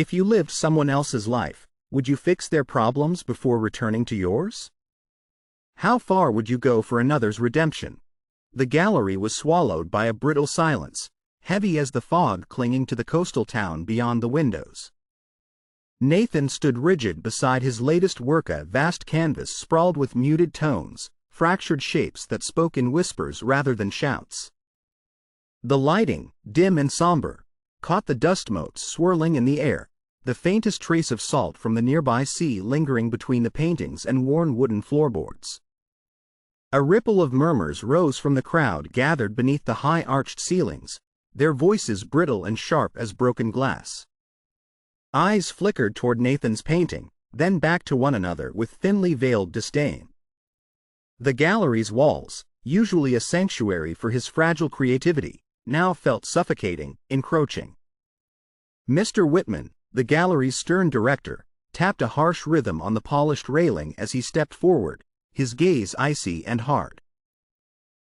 If you lived someone else's life, would you fix their problems before returning to yours? How far would you go for another's redemption? The gallery was swallowed by a brittle silence, heavy as the fog clinging to the coastal town beyond the windows. Nathan stood rigid beside his latest work, a vast canvas sprawled with muted tones, fractured shapes that spoke in whispers rather than shouts. The lighting, dim and somber, caught the dust motes swirling in the air, the faintest trace of salt from the nearby sea lingering between the paintings and worn wooden floorboards. A ripple of murmurs rose from the crowd gathered beneath the high-arched ceilings, their voices brittle and sharp as broken glass. Eyes flickered toward Nathan's painting, then back to one another with thinly veiled disdain. The gallery's walls, usually a sanctuary for his fragile creativity, now felt suffocating, encroaching. Mr. Whitman, the gallery's stern director, tapped a harsh rhythm on the polished railing as he stepped forward, his gaze icy and hard.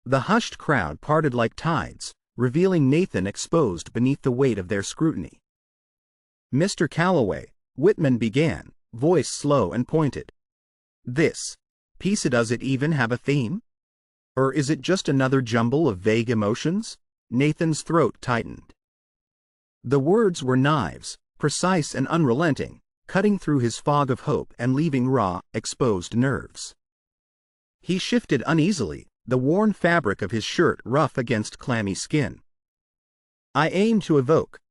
The hushed crowd parted like tides, revealing Nathan exposed beneath the weight of their scrutiny. "Mr. Calloway," Whitman began, voice slow and pointed. "This piece, does it even have a theme? Or is it just another jumble of vague emotions?" Nathan's throat tightened. The words were knives, precise and unrelenting, cutting through his fog of hope and leaving raw, exposed nerves. He shifted uneasily, the worn fabric of his shirt rough against clammy skin. "I aim to evoke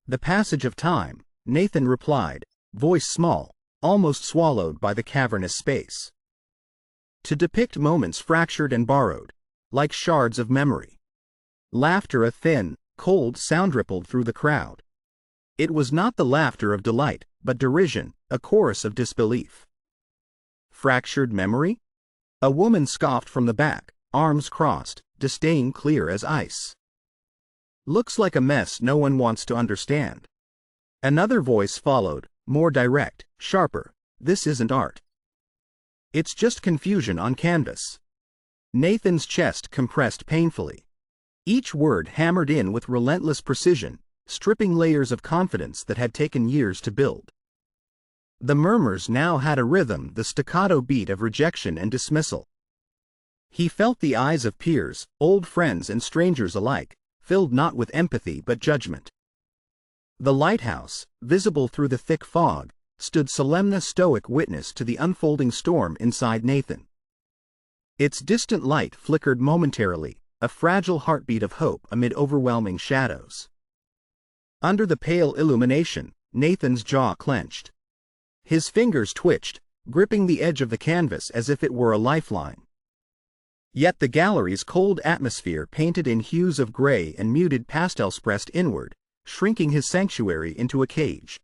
the passage of time," Nathan replied, voice small, almost swallowed by the cavernous space. "To depict moments fractured and borrowed, like shards of memory." Laughter, a thin, cold sound, rippled through the crowd. It was not the laughter of delight, but derision, a chorus of disbelief. "Fractured memory?" A woman scoffed from the back, arms crossed, disdain clear as ice. "Looks like a mess no one wants to understand." Another voice followed, more direct, sharper. "This isn't art. It's just confusion on canvas." Nathan's chest compressed painfully. Each word hammered in with relentless precision, stripping layers of confidence that had taken years to build. The murmurs now had a rhythm, the staccato beat of rejection and dismissal. He felt the eyes of peers, old friends and strangers alike, filled not with empathy but judgment. The lighthouse, visible through the thick fog, stood solemn, stoic witness to the unfolding storm inside Nathan. Its distant light flickered momentarily, a fragile heartbeat of hope amid overwhelming shadows. Under the pale illumination, Nathan's jaw clenched. His fingers twitched, gripping the edge of the canvas as if it were a lifeline. Yet the gallery's cold atmosphere, painted in hues of gray and muted pastels, pressed inward, shrinking his sanctuary into a cage.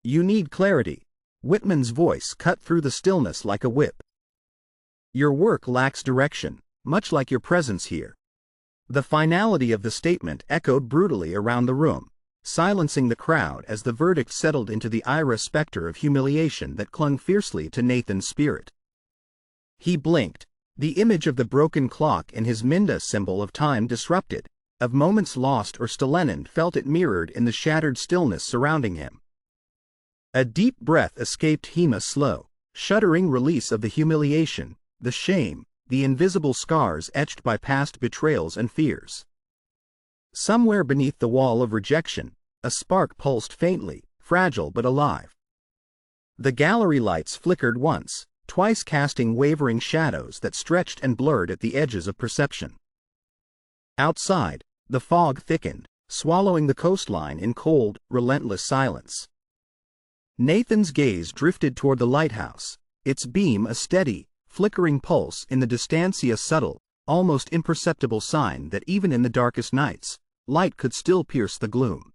"You need clarity," Whitman's voice cut through the stillness like a whip. "Your work lacks direction, much like your presence here." The finality of the statement echoed brutally around the room, silencing the crowd as the verdict settled into the Ira specter of humiliation that clung fiercely to Nathan's spirit. He blinked, the image of the broken clock in his Minda, symbol of time disrupted, of moments lost, or Stelenin felt it mirrored in the shattered stillness surrounding him. A deep breath escaped him, a slow, shuddering release of the humiliation, the shame, the invisible scars etched by past betrayals and fears. Somewhere beneath the wall of rejection, a spark pulsed faintly, fragile but alive. The gallery lights flickered once, twice, casting wavering shadows that stretched and blurred at the edges of perception. Outside, the fog thickened, swallowing the coastline in cold, relentless silence. Nathan's gaze drifted toward the lighthouse, its beam a steady, flickering pulse in the distancia, subtle, almost imperceptible sign that even in the darkest nights, light could still pierce the gloom.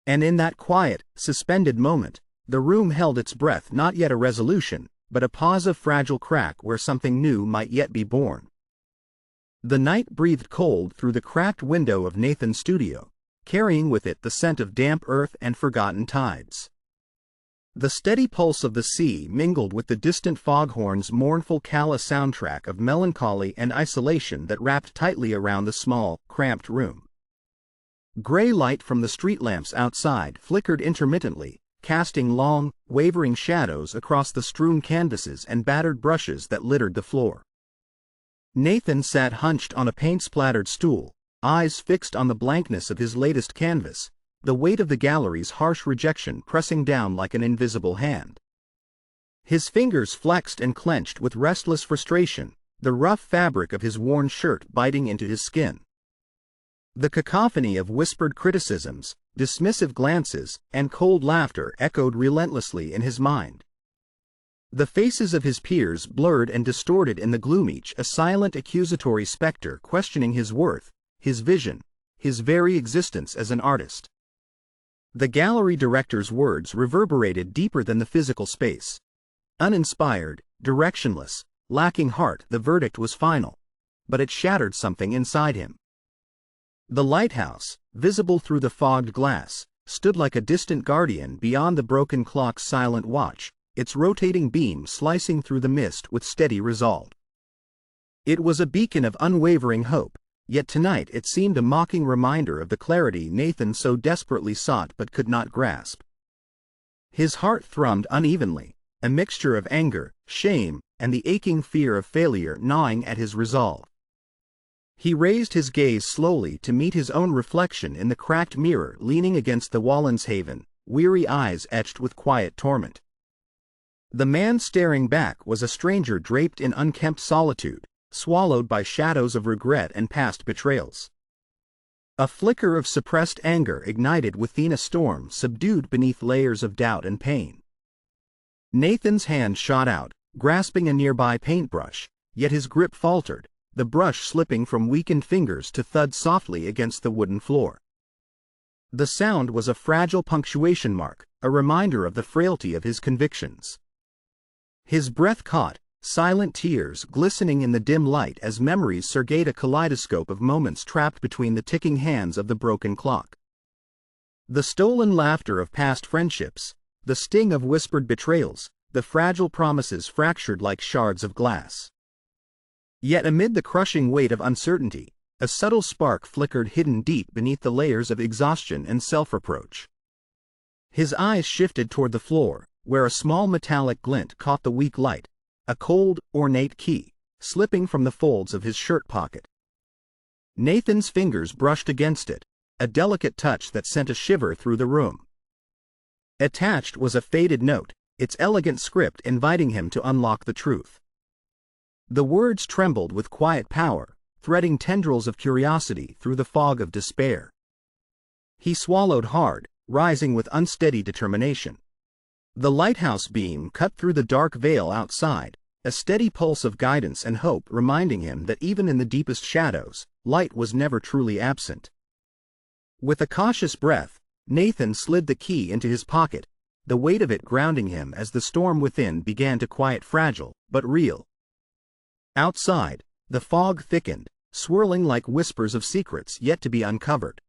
And in that quiet, suspended moment, the room held its breath, not yet a resolution, but a pause of fragile crack where something new might yet be born. The night breathed cold through the cracked window of Nathan's studio, carrying with it the scent of damp earth and forgotten tides. The steady pulse of the sea mingled with the distant foghorn's mournful, callous soundtrack of melancholy and isolation that wrapped tightly around the small, cramped room. Gray light from the street lamps outside flickered intermittently, casting long, wavering shadows across the strewn canvases and battered brushes that littered the floor. Nathan sat hunched on a paint-splattered stool, eyes fixed on the blankness of his latest canvas, the weight of the gallery's harsh rejection pressing down like an invisible hand. His fingers flexed and clenched with restless frustration, the rough fabric of his worn shirt biting into his skin. The cacophony of whispered criticisms, dismissive glances, and cold laughter echoed relentlessly in his mind. The faces of his peers blurred and distorted in the gloom, each a silent accusatory specter questioning his worth, his vision, his very existence as an artist. The gallery director's words reverberated deeper than the physical space. Uninspired, directionless, lacking heart, the verdict was final, but it shattered something inside him. The lighthouse, visible through the fogged glass, stood like a distant guardian beyond the broken clock's silent watch, its rotating beam slicing through the mist with steady resolve. It was a beacon of unwavering hope, yet tonight it seemed a mocking reminder of the clarity Nathan so desperately sought but could not grasp. His heart thrummed unevenly, a mixture of anger, shame, and the aching fear of failure gnawing at his resolve. He raised his gaze slowly to meet his own reflection in the cracked mirror leaning against the Wallenshaven, weary eyes etched with quiet torment. The man staring back was a stranger draped in unkempt solitude, swallowed by shadows of regret and past betrayals. A flicker of suppressed anger ignited within a storm subdued beneath layers of doubt and pain. Nathan's hand shot out, grasping a nearby paintbrush, yet his grip faltered, the brush slipping from weakened fingers to thud softly against the wooden floor. The sound was a fragile punctuation mark, a reminder of the frailty of his convictions. His breath caught, silent tears glistening in the dim light as memories surveyed a kaleidoscope of moments trapped between the ticking hands of the broken clock. The stolen laughter of past friendships, the sting of whispered betrayals, the fragile promises fractured like shards of glass. Yet amid the crushing weight of uncertainty, a subtle spark flickered hidden deep beneath the layers of exhaustion and self-reproach. His eyes shifted toward the floor, where a small metallic glint caught the weak light, a cold, ornate key, slipping from the folds of his shirt pocket. Nathan's fingers brushed against it, a delicate touch that sent a shiver through the room. Attached was a faded note, its elegant script inviting him to unlock the truth. The words trembled with quiet power, threading tendrils of curiosity through the fog of despair. He swallowed hard, rising with unsteady determination. The lighthouse beam cut through the dark veil outside, a steady pulse of guidance and hope reminding him that even in the deepest shadows, light was never truly absent. With a cautious breath, Nathan slid the key into his pocket, the weight of it grounding him as the storm within began to quiet, fragile, but real. Outside, the fog thickened, swirling like whispers of secrets yet to be uncovered.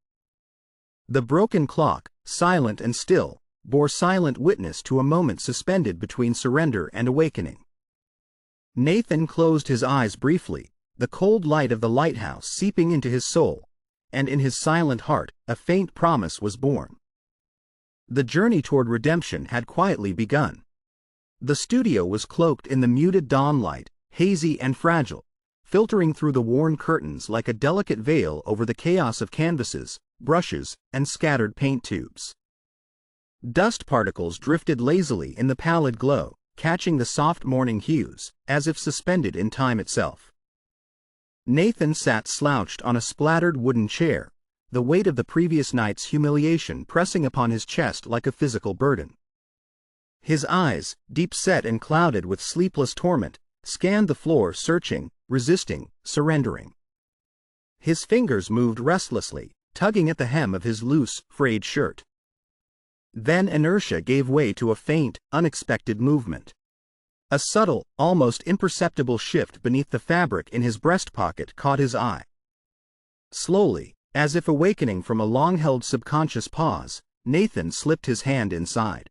The broken clock, silent and still, bore silent witness to a moment suspended between surrender and awakening. Nathan closed his eyes briefly, the cold light of the lighthouse seeping into his soul, and in his silent heart, a faint promise was born. The journey toward redemption had quietly begun. The studio was cloaked in the muted dawnlight, hazy and fragile, filtering through the worn curtains like a delicate veil over the chaos of canvases, brushes, and scattered paint tubes. Dust particles drifted lazily in the pallid glow, catching the soft morning hues, as if suspended in time itself. Nathan sat slouched on a splattered wooden chair, the weight of the previous night's humiliation pressing upon his chest like a physical burden. His eyes, deep-set and clouded with sleepless torment, scanned the floor, searching, resisting, surrendering. His fingers moved restlessly, tugging at the hem of his loose, frayed shirt. Then inertia gave way to a faint, unexpected movement. A subtle, almost imperceptible shift beneath the fabric in his breast pocket caught his eye. Slowly, as if awakening from a long-held subconscious pause, Nathan slipped his hand inside.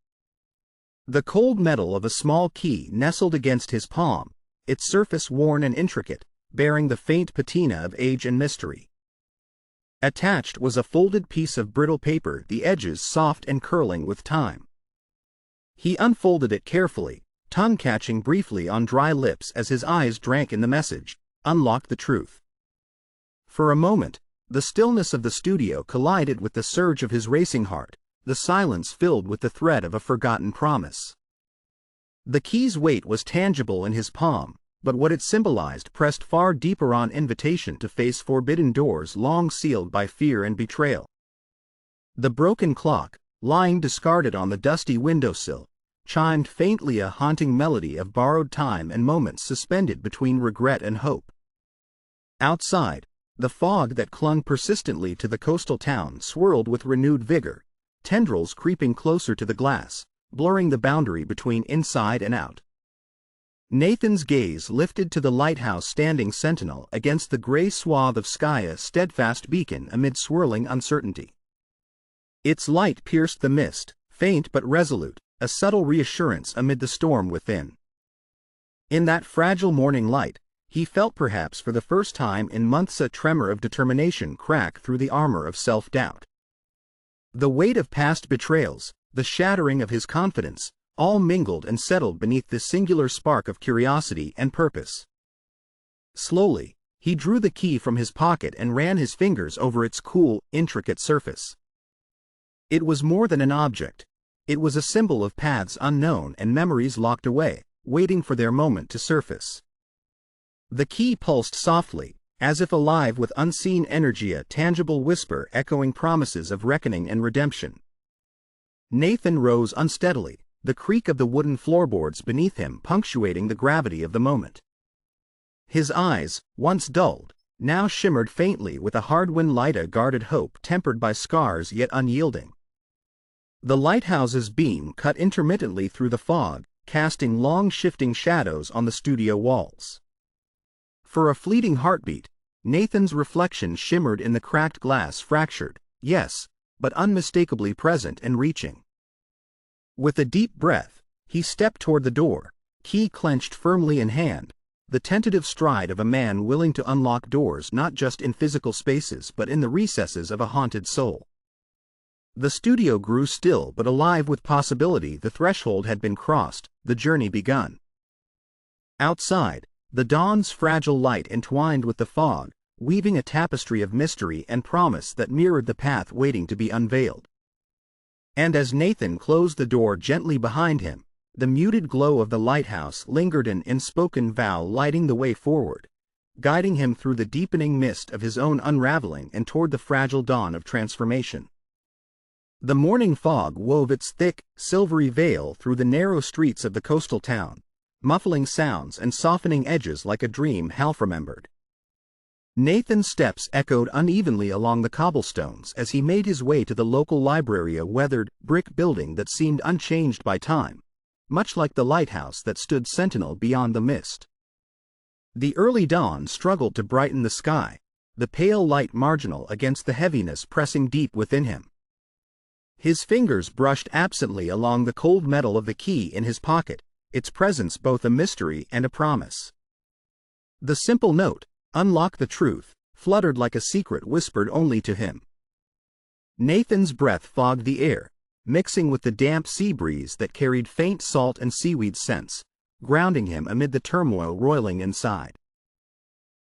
The cold metal of a small key nestled against his palm, its surface worn and intricate, bearing the faint patina of age and mystery. Attached was a folded piece of brittle paper, the edges soft and curling with time. He unfolded it carefully, tongue catching briefly on dry lips as his eyes drank in the message, "Unlock the truth." For a moment, the stillness of the studio collided with the surge of his racing heart, the silence filled with the thread of a forgotten promise. The key's weight was tangible in his palm, but what it symbolized pressed far deeper, on invitation to face forbidden doors long sealed by fear and betrayal. The broken clock, lying discarded on the dusty windowsill, chimed faintly, a haunting melody of borrowed time and moments suspended between regret and hope. Outside, the fog that clung persistently to the coastal town swirled with renewed vigor, tendrils creeping closer to the glass, blurring the boundary between inside and out. Nathan's gaze lifted to the lighthouse standing sentinel against the gray swath of sky, a steadfast beacon amid swirling uncertainty. Its light pierced the mist, faint but resolute, a subtle reassurance amid the storm within. In that fragile morning light, he felt perhaps for the first time in months a tremor of determination crack through the armor of self-doubt. The weight of past betrayals, the shattering of his confidence, all mingled and settled beneath this singular spark of curiosity and purpose. Slowly, he drew the key from his pocket and ran his fingers over its cool, intricate surface. It was more than an object. It was a symbol of paths unknown and memories locked away, waiting for their moment to surface. The key pulsed softly, as if alive with unseen energy, a tangible whisper echoing promises of reckoning and redemption. Nathan rose unsteadily, the creak of the wooden floorboards beneath him punctuating the gravity of the moment. His eyes, once dulled, now shimmered faintly with a hard-won light, a guarded hope tempered by scars yet unyielding. The lighthouse's beam cut intermittently through the fog, casting long shifting shadows on the studio walls. For a fleeting heartbeat, Nathan's reflection shimmered in the cracked glass, fractured, yes, but unmistakably present and reaching. With a deep breath, he stepped toward the door, key clenched firmly in hand, the tentative stride of a man willing to unlock doors not just in physical spaces but in the recesses of a haunted soul. The studio grew still but alive with possibility. The threshold had been crossed, the journey begun. Outside, the dawn's fragile light entwined with the fog, weaving a tapestry of mystery and promise that mirrored the path waiting to be unveiled. And as Nathan closed the door gently behind him, the muted glow of the lighthouse lingered, an unspoken vow lighting the way forward, guiding him through the deepening mist of his own unraveling and toward the fragile dawn of transformation. The morning fog wove its thick, silvery veil through the narrow streets of the coastal town, muffling sounds and softening edges like a dream half remembered. Nathan's steps echoed unevenly along the cobblestones as he made his way to the local library, a weathered, brick building that seemed unchanged by time, much like the lighthouse that stood sentinel beyond the mist. The early dawn struggled to brighten the sky, the pale light marginal against the heaviness pressing deep within him. His fingers brushed absently along the cold metal of the key in his pocket, its presence both a mystery and a promise. The simple note, "Unlock the truth," fluttered like a secret whispered only to him. Nathan's breath fogged the air, mixing with the damp sea breeze that carried faint salt and seaweed scents, grounding him amid the turmoil roiling inside.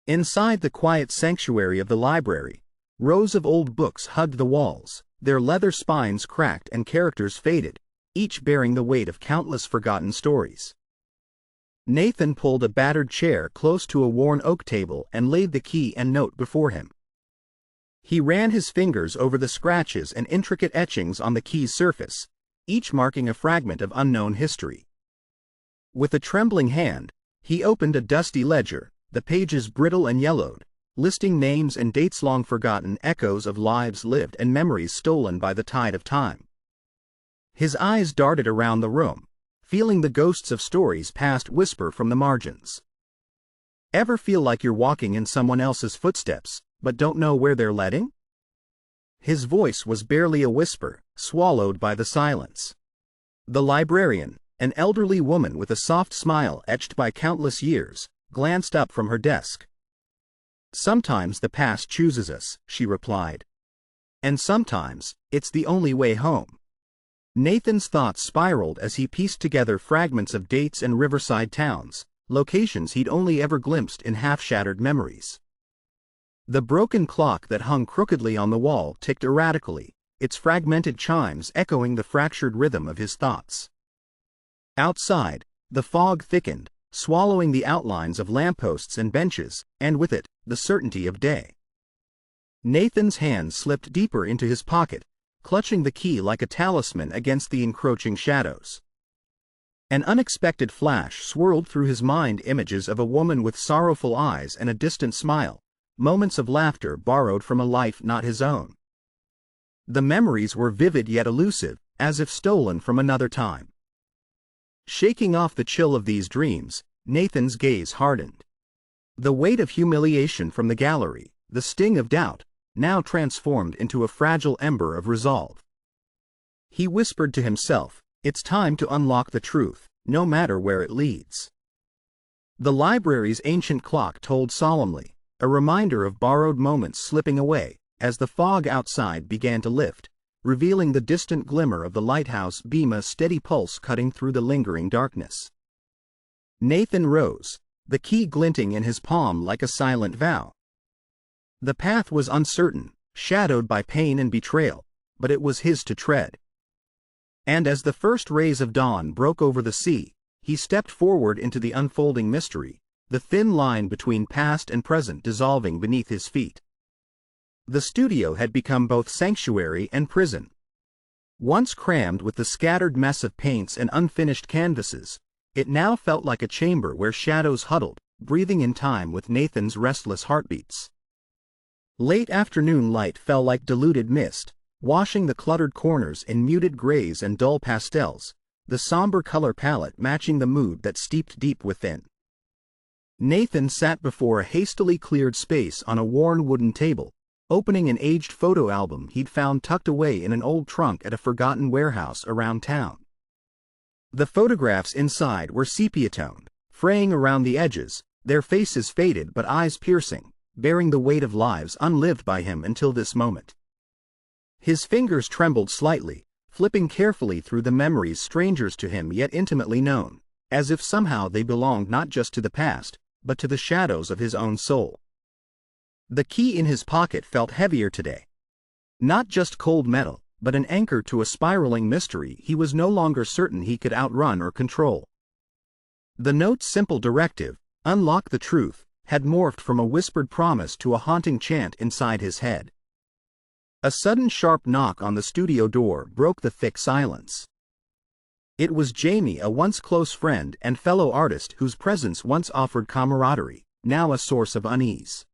Inside the quiet sanctuary of the library, rows of old books hugged the walls, their leather spines cracked and characters faded, each bearing the weight of countless forgotten stories. Nathan pulled a battered chair close to a worn oak table and laid the key and note before him. He ran his fingers over the scratches and intricate etchings on the key's surface, each marking a fragment of unknown history. With a trembling hand, he opened a dusty ledger, the pages brittle and yellowed, listing names and dates long forgotten, echoes of lives lived and memories stolen by the tide of time. His eyes darted around the room, feeling the ghosts of stories past whisper from the margins. Ever feel like you're walking in someone else's footsteps, but don't know where they're leading? His voice was barely a whisper, swallowed by the silence. The librarian, an elderly woman with a soft smile etched by countless years, glanced up from her desk. Sometimes the past chooses us, she replied. And sometimes, it's the only way home. Nathan's thoughts spiraled as he pieced together fragments of dates and riverside towns, locations he'd only ever glimpsed in half-shattered memories. The broken clock that hung crookedly on the wall ticked erratically, its fragmented chimes echoing the fractured rhythm of his thoughts. Outside, the fog thickened, swallowing the outlines of lampposts and benches, and with it, the certainty of day. Nathan's hand slipped deeper into his pocket, clutching the key like a talisman against the encroaching shadows. An unexpected flash swirled through his mind, images of a woman with sorrowful eyes and a distant smile, moments of laughter borrowed from a life not his own. The memories were vivid yet elusive, as if stolen from another time. Shaking off the chill of these dreams, Nathan's gaze hardened. The weight of humiliation from the gallery, the sting of doubt, now transformed into a fragile ember of resolve. He whispered to himself, "It's time to unlock the truth, no matter where it leads." The library's ancient clock tolled solemnly, a reminder of borrowed moments slipping away, as the fog outside began to lift, revealing the distant glimmer of the lighthouse beam, a steady pulse cutting through the lingering darkness. Nathan rose, the key glinting in his palm like a silent vow. The path was uncertain, shadowed by pain and betrayal, but it was his to tread. And as the first rays of dawn broke over the sea, he stepped forward into the unfolding mystery, the thin line between past and present dissolving beneath his feet. The studio had become both sanctuary and prison. Once crammed with the scattered mess of paints and unfinished canvases, it now felt like a chamber where shadows huddled, breathing in time with Nathan's restless heartbeats. Late afternoon light fell like diluted mist, washing the cluttered corners in muted grays and dull pastels, the somber color palette matching the mood that steeped deep within. Nathan sat before a hastily cleared space on a worn wooden table, opening an aged photo album he'd found tucked away in an old trunk at a forgotten warehouse around town. The photographs inside were sepia-toned, fraying around the edges, their faces faded but eyes piercing, bearing the weight of lives unlived by him until this moment. His fingers trembled slightly, flipping carefully through the memories strangers to him yet intimately known, as if somehow they belonged not just to the past, but to the shadows of his own soul. The key in his pocket felt heavier today. Not just cold metal, but an anchor to a spiraling mystery he was no longer certain he could outrun or control. The note's simple directive, "Unlock the truth," had morphed from a whispered promise to a haunting chant inside his head. A sudden sharp knock on the studio door broke the thick silence. It was Jamie, a once close friend and fellow artist whose presence once offered camaraderie, now a source of unease.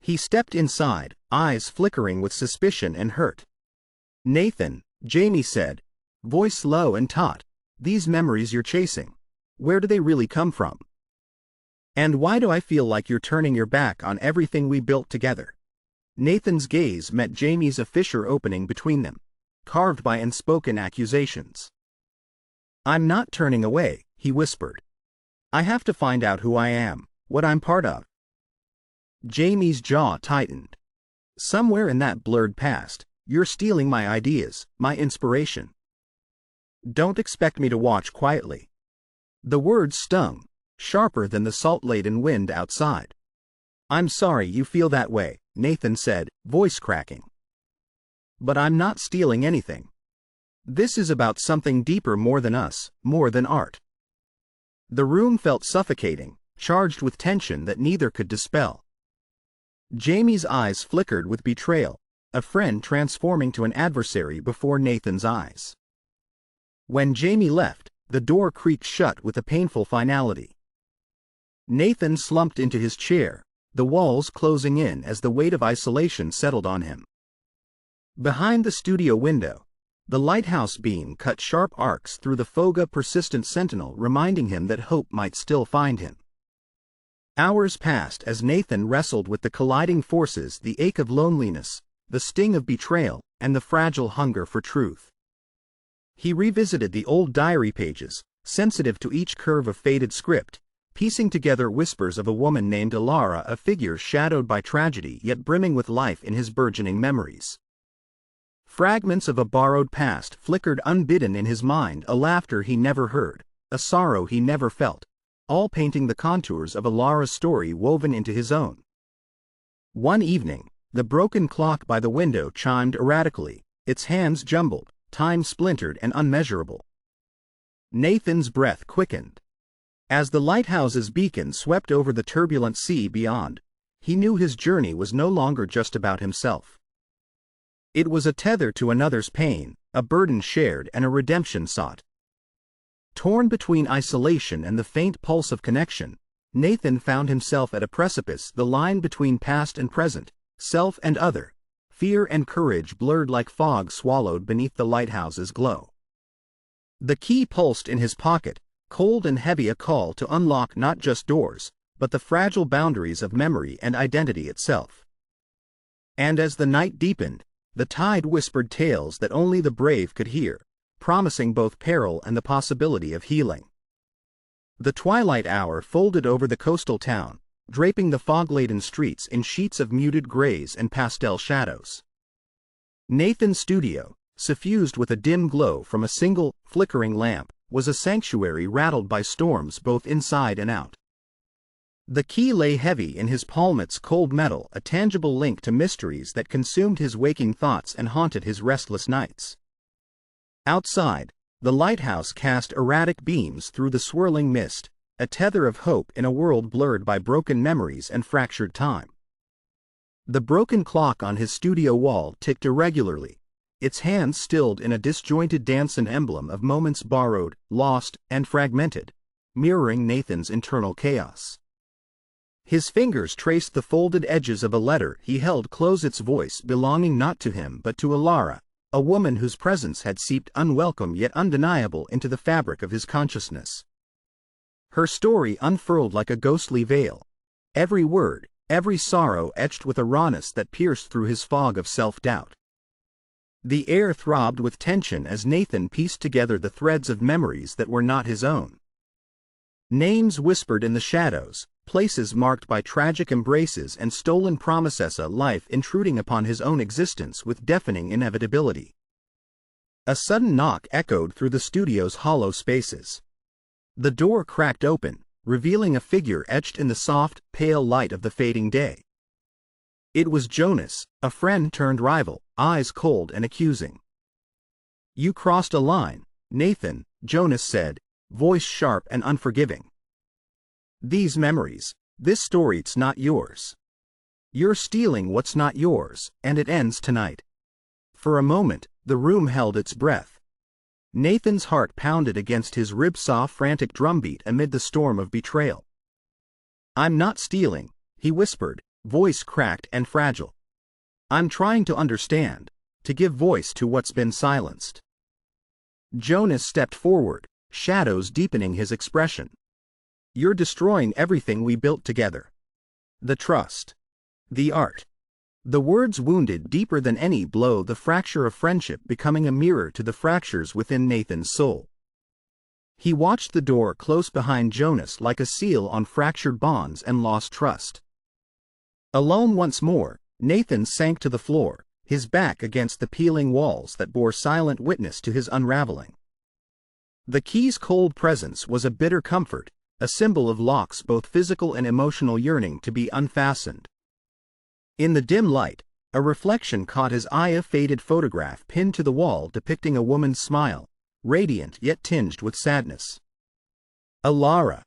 He stepped inside, eyes flickering with suspicion and hurt. "Nathan," Jamie said, voice low and taut, "these memories you're chasing, where do they really come from? And why do I feel like you're turning your back on everything we built together?" Nathan's gaze met Jamie's, a fissure opening between them, carved by unspoken accusations. "I'm not turning away," he whispered. "I have to find out who I am, what I'm part of." Jamie's jaw tightened. "Somewhere in that blurred past, you're stealing my ideas, my inspiration. Don't expect me to watch quietly." The words stung, sharper than the salt-laden wind outside. "I'm sorry you feel that way," Nathan said, voice cracking. "But I'm not stealing anything. This is about something deeper, more than us, more than art." The room felt suffocating, charged with tension that neither could dispel. Jamie's eyes flickered with betrayal, a friend transforming to an adversary before Nathan's eyes. When Jamie left, the door creaked shut with a painful finality. Nathan slumped into his chair, the walls closing in as the weight of isolation settled on him. Behind the studio window, the lighthouse beam cut sharp arcs through the fog, a persistent sentinel reminding him that hope might still find him. Hours passed as Nathan wrestled with the colliding forces, the ache of loneliness, the sting of betrayal, and the fragile hunger for truth. He revisited the old diary pages, sensitive to each curve of faded script, piecing together whispers of a woman named Alara, a figure shadowed by tragedy yet brimming with life in his burgeoning memories. Fragments of a borrowed past flickered unbidden in his mind, a laughter he never heard, a sorrow he never felt, all painting the contours of Alara's story woven into his own. One evening, the broken clock by the window chimed erratically, its hands jumbled, time splintered and unmeasurable. Nathan's breath quickened. As the lighthouse's beacon swept over the turbulent sea beyond, he knew his journey was no longer just about himself. It was a tether to another's pain, a burden shared and a redemption sought. Torn between isolation and the faint pulse of connection, Nathan found himself at a precipice, the line between past and present, self and other, fear and courage blurred like fog swallowed beneath the lighthouse's glow. The key pulsed in his pocket, cold and heavy, a call to unlock not just doors, but the fragile boundaries of memory and identity itself. And as the night deepened, the tide whispered tales that only the brave could hear, promising both peril and the possibility of healing. The twilight hour folded over the coastal town, draping the fog-laden streets in sheets of muted grays and pastel shadows. Nathan's studio, suffused with a dim glow from a single, flickering lamp, was a sanctuary rattled by storms both inside and out. The key lay heavy in his palmet's cold metal, a tangible link to mysteries that consumed his waking thoughts and haunted his restless nights. Outside, the lighthouse cast erratic beams through the swirling mist, a tether of hope in a world blurred by broken memories and fractured time. The broken clock on his studio wall ticked irregularly, its hands stilled in a disjointed dance, an emblem of moments borrowed, lost, and fragmented, mirroring Nathan's internal chaos. His fingers traced the folded edges of a letter he held close, its voice belonging not to him but to Alara, a woman whose presence had seeped unwelcome yet undeniable into the fabric of his consciousness. Her story unfurled like a ghostly veil, every word, every sorrow etched with a rawness that pierced through his fog of self-doubt. The air throbbed with tension as Nathan pieced together the threads of memories that were not his own. Names whispered in the shadows, places marked by tragic embraces and stolen promises, a life intruding upon his own existence with deafening inevitability. A sudden knock echoed through the studio's hollow spaces. The door cracked open, revealing a figure etched in the soft, pale light of the fading day. It was Jonas, a friend turned rival, eyes cold and accusing. "You crossed a line, Nathan," Jonas said, voice sharp and unforgiving. "These memories, this story, it's not yours. You're stealing what's not yours, and it ends tonight." For a moment, the room held its breath. Nathan's heart pounded against his rib-saw, frantic drumbeat amid the storm of betrayal. "I'm not stealing," he whispered, voice cracked and fragile. "I'm trying to understand, to give voice to what's been silenced." Jonas stepped forward, shadows deepening his expression. "You're destroying everything we built together. The trust. The art." The words wounded deeper than any blow, the fracture of friendship becoming a mirror to the fractures within Nathan's soul. He watched the door close behind Jonas like a seal on fractured bonds and lost trust. Alone once more, Nathan sank to the floor, his back against the peeling walls that bore silent witness to his unraveling. The key's cold presence was a bitter comfort, a symbol of Locke's both physical and emotional yearning to be unfastened. In the dim light, a reflection caught his eye, a faded photograph pinned to the wall depicting a woman's smile, radiant yet tinged with sadness. Alara.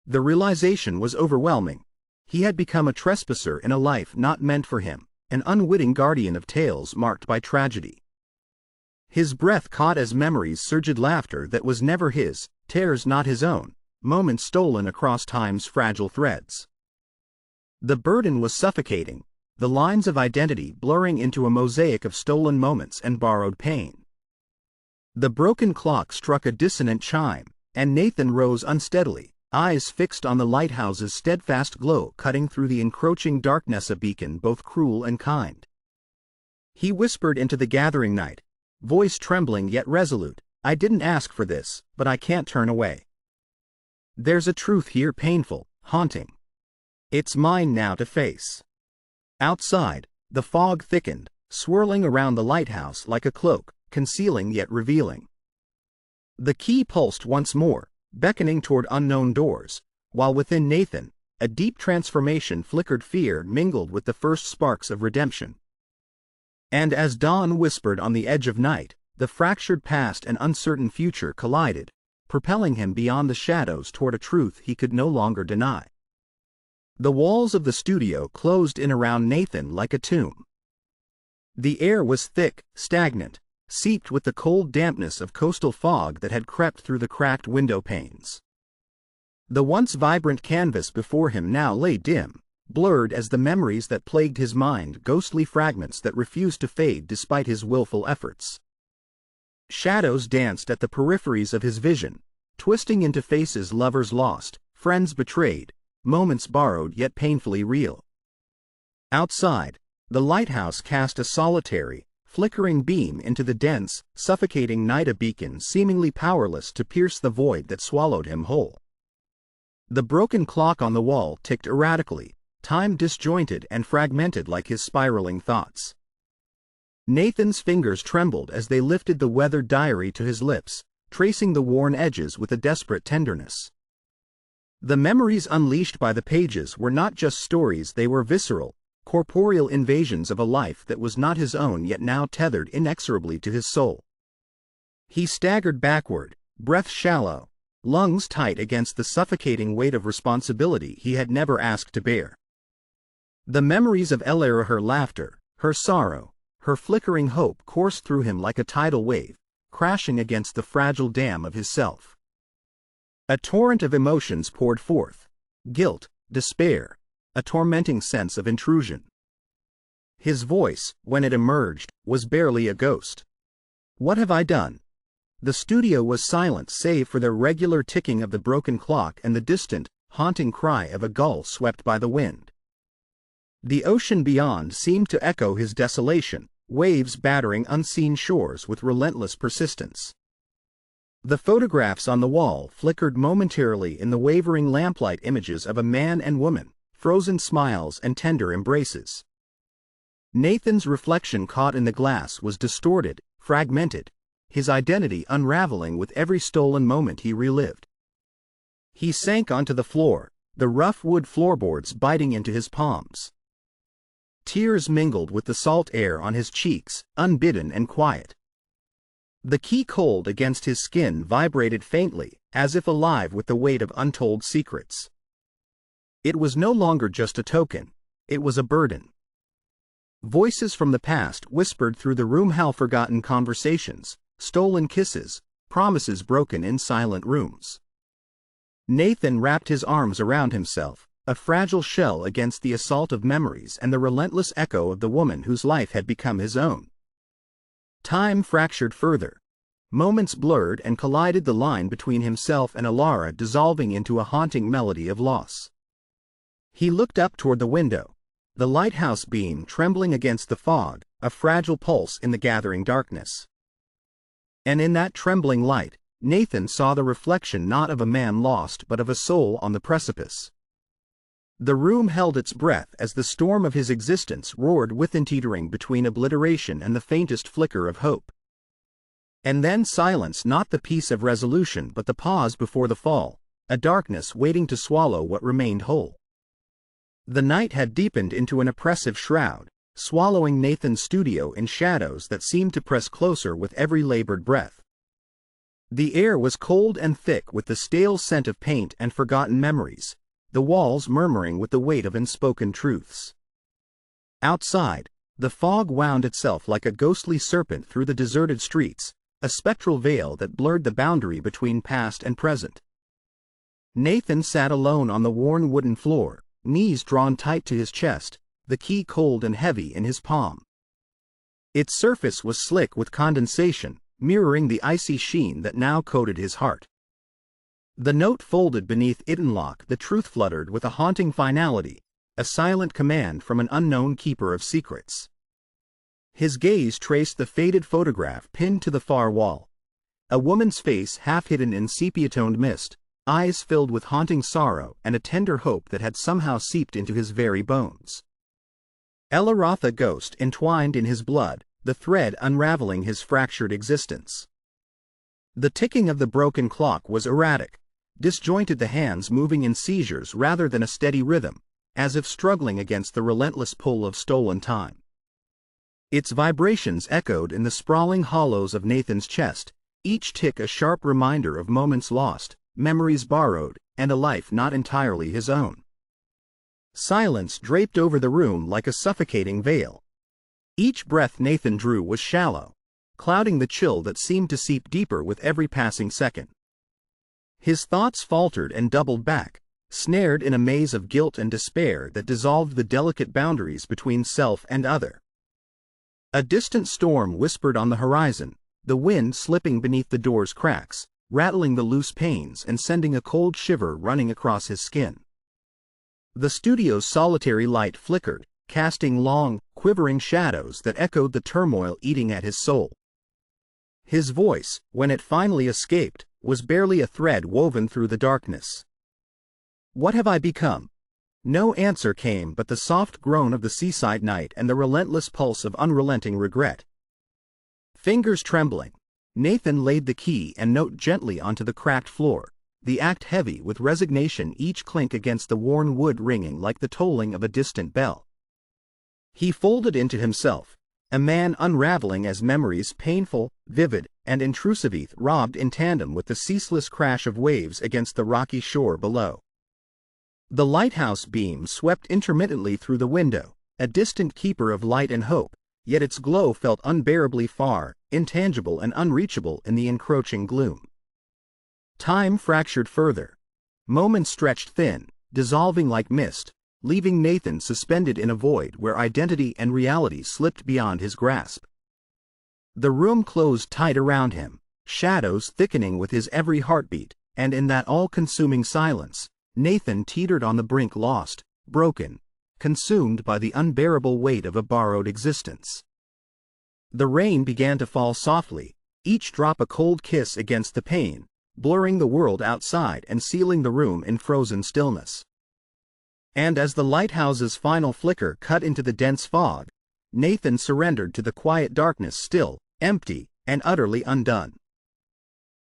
The realization was overwhelming. He had become a trespasser in a life not meant for him, an unwitting guardian of tales marked by tragedy. His breath caught as memories surged, laughter that was never his, tears not his own, moments stolen across time's fragile threads. The burden was suffocating, the lines of identity blurring into a mosaic of stolen moments and borrowed pain. The broken clock struck a dissonant chime, and Nathan rose unsteadily, eyes fixed on the lighthouse's steadfast glow cutting through the encroaching darkness, a beacon both cruel and kind. He whispered into the gathering night, voice trembling yet resolute, "I didn't ask for this, but I can't turn away." There's a truth here painful, haunting. It's mine now to face. Outside, the fog thickened, swirling around the lighthouse like a cloak, concealing yet revealing. The key pulsed once more, beckoning toward unknown doors, while within Nathan, a deep transformation flickered, fear mingled with the first sparks of redemption. And as dawn whispered on the edge of night, the fractured past and uncertain future collided, propelling him beyond the shadows toward a truth he could no longer deny. The walls of the studio closed in around Nathan like a tomb. The air was thick, stagnant, seeped with the cold dampness of coastal fog that had crept through the cracked window panes. The once vibrant canvas before him now lay dim, blurred as the memories that plagued his mind, ghostly fragments that refused to fade despite his willful efforts. Shadows danced at the peripheries of his vision, twisting into faces, lovers lost, friends betrayed, moments borrowed yet painfully real. Outside, the lighthouse cast a solitary, flickering beam into the dense, suffocating night, a beacon seemingly powerless to pierce the void that swallowed him whole. The broken clock on the wall ticked erratically, time disjointed and fragmented like his spiraling thoughts. Nathan's fingers trembled as they lifted the weathered diary to his lips, tracing the worn edges with a desperate tenderness. The memories unleashed by the pages were not just stories, they were visceral, corporeal invasions of a life that was not his own yet now tethered inexorably to his soul. He staggered backward, breath shallow, lungs tight against the suffocating weight of responsibility he had never asked to bear. The memories of Elara, her laughter, her sorrow, her flickering hope coursed through him like a tidal wave, crashing against the fragile dam of his self. A torrent of emotions poured forth: guilt, despair, a tormenting sense of intrusion. His voice, when it emerged, was barely a ghost. "What have I done?" The studio was silent save for the regular ticking of the broken clock and the distant, haunting cry of a gull swept by the wind. The ocean beyond seemed to echo his desolation, waves battering unseen shores with relentless persistence. The photographs on the wall flickered momentarily in the wavering lamplight, images of a man and woman, frozen smiles and tender embraces. Nathan's reflection caught in the glass was distorted, fragmented, his identity unraveling with every stolen moment he relived. He sank onto the floor, the rough wood floorboards biting into his palms. Tears mingled with the salt air on his cheeks, unbidden and quiet. The key, cold against his skin, vibrated faintly, as if alive with the weight of untold secrets. It was no longer just a token, it was a burden. Voices from the past whispered through the room, half-forgotten conversations, stolen kisses, promises broken in silent rooms. Nathan wrapped his arms around himself, a fragile shell against the assault of memories and the relentless echo of the woman whose life had become his own. Time fractured further. Moments blurred and collided, the line between himself and Elara dissolving into a haunting melody of loss. He looked up toward the window, the lighthouse beam trembling against the fog, a fragile pulse in the gathering darkness. And in that trembling light, Nathan saw the reflection not of a man lost but of a soul on the precipice. The room held its breath as the storm of his existence roared within, teetering between obliteration and the faintest flicker of hope. And then silence, not the peace of resolution but the pause before the fall, a darkness waiting to swallow what remained whole. The night had deepened into an oppressive shroud, swallowing Nathan's studio in shadows that seemed to press closer with every labored breath. The air was cold and thick with the stale scent of paint and forgotten memories, the walls murmuring with the weight of unspoken truths. Outside, the fog wound itself like a ghostly serpent through the deserted streets, a spectral veil that blurred the boundary between past and present. Nathan sat alone on the worn wooden floor, knees drawn tight to his chest, the key cold and heavy in his palm. Its surface was slick with condensation, mirroring the icy sheen that now coated his heart. The note folded beneath its lock, the truth fluttered with a haunting finality, a silent command from an unknown keeper of secrets. His gaze traced the faded photograph pinned to the far wall. A woman's face half hidden in sepia-toned mist, eyes filled with haunting sorrow and a tender hope that had somehow seeped into his very bones. Elaratha ghost entwined in his blood, the thread unraveling his fractured existence. The ticking of the broken clock was erratic, disjointed, the hands moving in seizures rather than a steady rhythm, as if struggling against the relentless pull of stolen time. Its vibrations echoed in the sprawling hollows of Nathan's chest, each tick a sharp reminder of moments lost, memories borrowed, and a life not entirely his own. Silence draped over the room like a suffocating veil. Each breath Nathan drew was shallow, clouding the chill that seemed to seep deeper with every passing second. His thoughts faltered and doubled back, snared in a maze of guilt and despair that dissolved the delicate boundaries between self and other. A distant storm whispered on the horizon, the wind slipping beneath the door's cracks, rattling the loose panes and sending a cold shiver running across his skin. The studio's solitary light flickered, casting long, quivering shadows that echoed the turmoil eating at his soul. His voice, when it finally escaped, was barely a thread woven through the darkness. "What have I become?" No answer came but the soft groan of the seaside night and the relentless pulse of unrelenting regret. Fingers trembling, Nathan laid the key and note gently onto the cracked floor, the act heavy with resignation, each clink against the worn wood ringing like the tolling of a distant bell. He folded into himself, a man unraveling as memories painful, vivid, and intrusive robbed in tandem with the ceaseless crash of waves against the rocky shore below. The lighthouse beam swept intermittently through the window, a distant keeper of light and hope, yet its glow felt unbearably far, intangible and unreachable in the encroaching gloom. Time fractured further. Moments stretched thin, dissolving like mist, leaving Nathan suspended in a void where identity and reality slipped beyond his grasp. The room closed tight around him, shadows thickening with his every heartbeat, and in that all-consuming silence, Nathan teetered on the brink, lost, broken, consumed by the unbearable weight of a borrowed existence. The rain began to fall softly, each drop a cold kiss against the pane, blurring the world outside and sealing the room in frozen stillness. And as the lighthouse's final flicker cut into the dense fog, Nathan surrendered to the quiet darkness, still, empty, and utterly undone.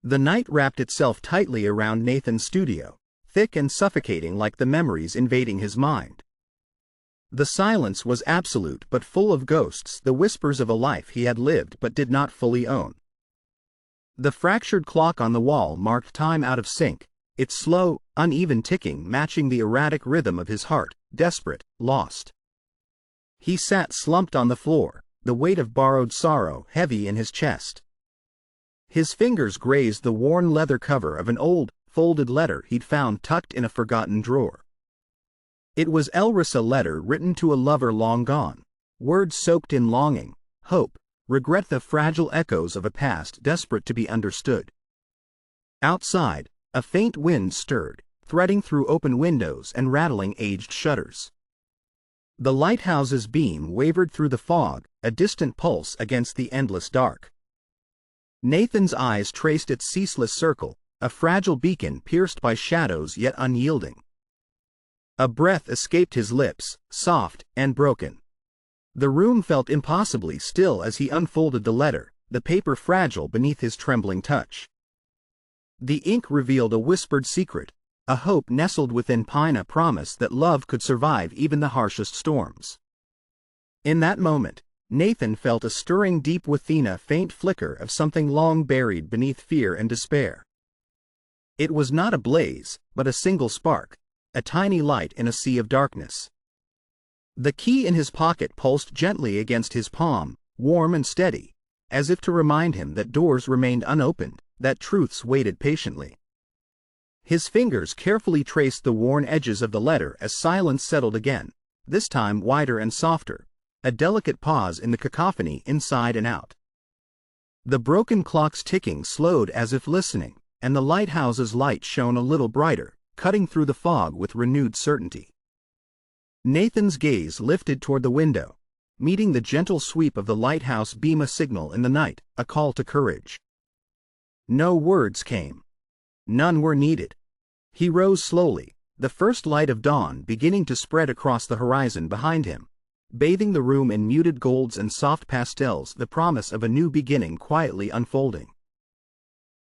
The night wrapped itself tightly around Nathan's studio, thick and suffocating like the memories invading his mind. The silence was absolute but full of ghosts, the whispers of a life he had lived but did not fully own. The fractured clock on the wall marked time out of sync, its slow, uneven ticking matching the erratic rhythm of his heart, desperate, lost. He sat slumped on the floor, the weight of borrowed sorrow heavy in his chest. His fingers grazed the worn leather cover of an old, folded letter he'd found tucked in a forgotten drawer. It was Elrisa letter written to a lover long gone, words soaked in longing, hope, regret, the fragile echoes of a past desperate to be understood. Outside, a faint wind stirred, threading through open windows and rattling aged shutters. The lighthouse's beam wavered through the fog, a distant pulse against the endless dark. Nathan's eyes traced its ceaseless circle, a fragile beacon pierced by shadows yet unyielding. A breath escaped his lips, soft and broken. The room felt impossibly still as he unfolded the letter, the paper fragile beneath his trembling touch. The ink revealed a whispered secret, a hope nestled within pine, a promise that love could survive even the harshest storms. In that moment, Nathan felt a stirring deep within, a faint flicker of something long buried beneath fear and despair. It was not a blaze, but a single spark, a tiny light in a sea of darkness. The key in his pocket pulsed gently against his palm, warm and steady, as if to remind him that doors remained unopened, that truths waited patiently. His fingers carefully traced the worn edges of the letter as silence settled again, this time wider and softer, a delicate pause in the cacophony inside and out. The broken clock's ticking slowed as if listening, and the lighthouse's light shone a little brighter, cutting through the fog with renewed certainty. Nathan's gaze lifted toward the window, meeting the gentle sweep of the lighthouse beam, a signal in the night, a call to courage. No words came. None were needed. He rose slowly, the first light of dawn beginning to spread across the horizon behind him, bathing the room in muted golds and soft pastels, the promise of a new beginning quietly unfolding.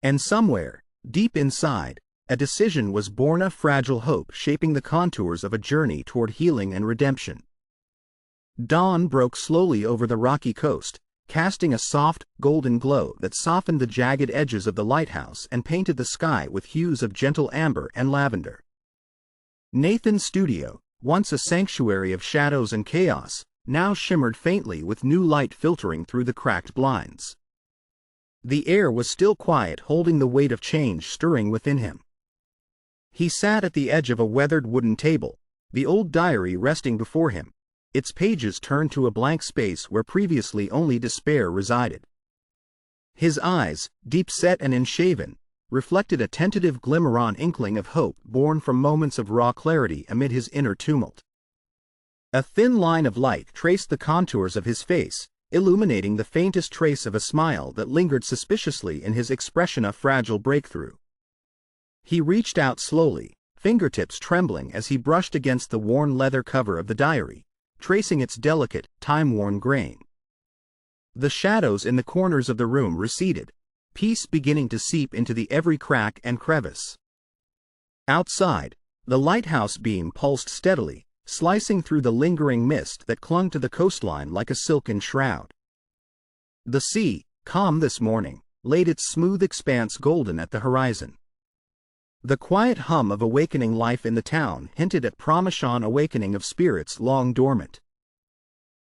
And somewhere, deep inside, a decision was born, of fragile hope shaping the contours of a journey toward healing and redemption. Dawn broke slowly over the rocky coast, casting a soft, golden glow that softened the jagged edges of the lighthouse and painted the sky with hues of gentle amber and lavender. Nathan's studio, once a sanctuary of shadows and chaos, now shimmered faintly with new light filtering through the cracked blinds. The air was still quiet, holding the weight of change stirring within him. He sat at the edge of a weathered wooden table, the old diary resting before him, its pages turned to a blank space where previously only despair resided. His eyes, deep-set and unshaven, reflected a tentative glimmer-on inkling of hope born from moments of raw clarity amid his inner tumult. A thin line of light traced the contours of his face, illuminating the faintest trace of a smile that lingered suspiciously in his expression, of fragile breakthrough. He reached out slowly, fingertips trembling as he brushed against the worn leather cover of the diary, tracing its delicate, time-worn grain. The shadows in the corners of the room receded, peace beginning to seep into the every crack and crevice. Outside, the lighthouse beam pulsed steadily, slicing through the lingering mist that clung to the coastline like a silken shroud. The sea, calm this morning, laid its smooth expanse golden at the horizon. The quiet hum of awakening life in the town hinted at promise-on awakening of spirits long dormant.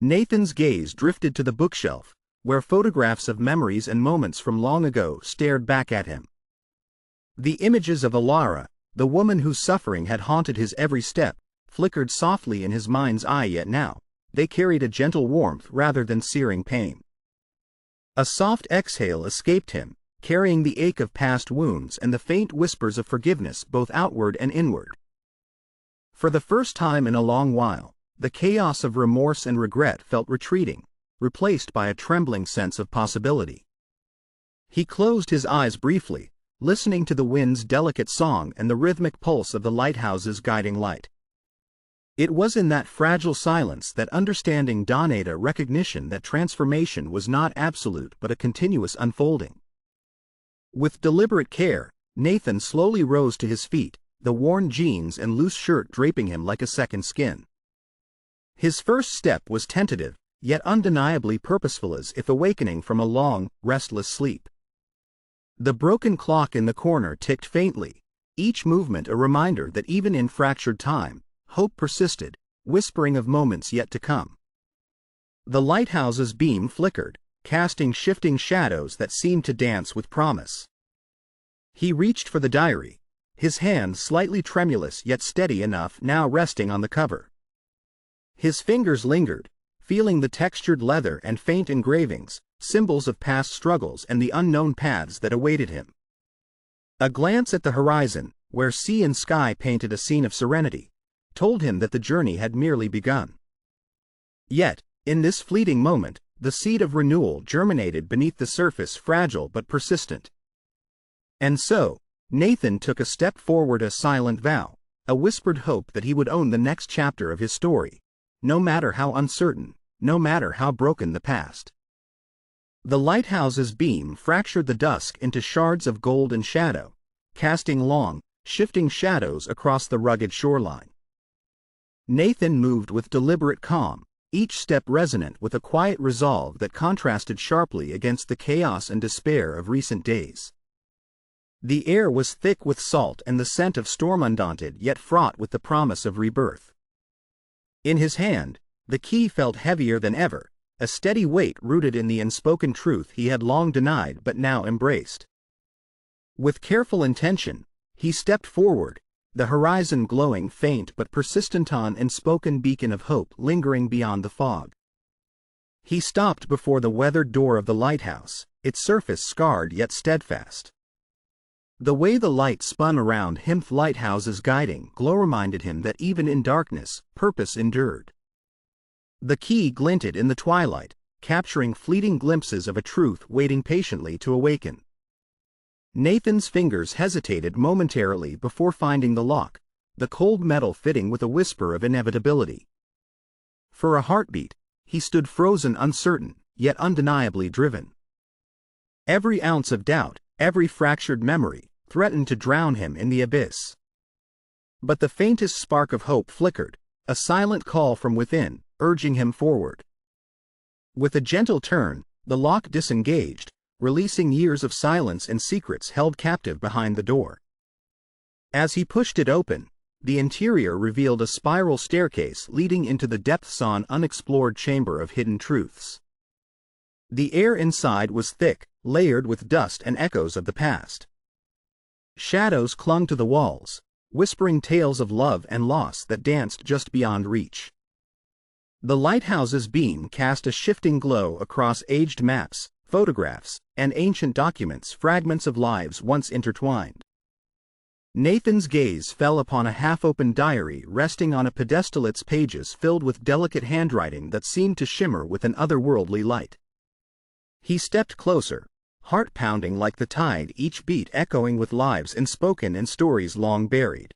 Nathan's gaze drifted to the bookshelf, where photographs of memories and moments from long ago stared back at him. The images of Alara, the woman whose suffering had haunted his every step, flickered softly in his mind's eye, yet now they carried a gentle warmth rather than searing pain. A soft exhale escaped him, carrying the ache of past wounds and the faint whispers of forgiveness both outward and inward. For the first time in a long while, the chaos of remorse and regret felt retreating, replaced by a trembling sense of possibility. He closed his eyes briefly, listening to the wind's delicate song and the rhythmic pulse of the lighthouse's guiding light. It was in that fragile silence that understanding dawned, a recognition that transformation was not absolute but a continuous unfolding. With deliberate care, Nathan slowly rose to his feet, the worn jeans and loose shirt draping him like a second skin. His first step was tentative, yet undeniably purposeful, as if awakening from a long, restless sleep. The broken clock in the corner ticked faintly, each movement a reminder that even in fractured time, hope persisted, whispering of moments yet to come. The lighthouse's beam flickered, casting shifting shadows that seemed to dance with promise. He reached for the diary, his hand slightly tremulous yet steady enough, now resting on the cover. His fingers lingered, feeling the textured leather and faint engravings, symbols of past struggles and the unknown paths that awaited him. A glance at the horizon, where sea and sky painted a scene of serenity, told him that the journey had merely begun. Yet, in this fleeting moment, the seed of renewal germinated beneath the surface, fragile but persistent. And so, Nathan took a step forward, a silent vow, a whispered hope that he would own the next chapter of his story, no matter how uncertain, no matter how broken the past. The lighthouse's beam fractured the dusk into shards of gold and shadow, casting long, shifting shadows across the rugged shoreline. Nathan moved with deliberate calm, each step resonant with a quiet resolve that contrasted sharply against the chaos and despair of recent days. The air was thick with salt and the scent of storm, undaunted yet fraught with the promise of rebirth. In his hand, the key felt heavier than ever, a steady weight rooted in the unspoken truth he had long denied but now embraced. With careful intention, he stepped forward, the horizon glowing faint but persistent, an unspoken beacon of hope lingering beyond the fog. He stopped before the weathered door of the lighthouse, its surface scarred yet steadfast. The way the light spun around him, the lighthouse's guiding glow, reminded him that even in darkness, purpose endured. The key glinted in the twilight, capturing fleeting glimpses of a truth waiting patiently to awaken. Nathan's fingers hesitated momentarily before finding the lock, the cold metal fitting with a whisper of inevitability. For a heartbeat, he stood frozen, uncertain, yet undeniably driven. Every ounce of doubt, every fractured memory, threatened to drown him in the abyss. But the faintest spark of hope flickered, a silent call from within, urging him forward. With a gentle turn, the lock disengaged, releasing years of silence and secrets held captive behind the door. As he pushed it open, the interior revealed a spiral staircase leading into the depths-on unexplored chamber of hidden truths. The air inside was thick, layered with dust and echoes of the past. Shadows clung to the walls, whispering tales of love and loss that danced just beyond reach. The lighthouse's beam cast a shifting glow across aged maps, photographs, and ancient documents, fragments of lives once intertwined. Nathan's gaze fell upon a half-open diary resting on a pedestal, its pages filled with delicate handwriting that seemed to shimmer with an otherworldly light. He stepped closer, heart pounding like the tide, each beat echoing with lives unspoken and stories long buried.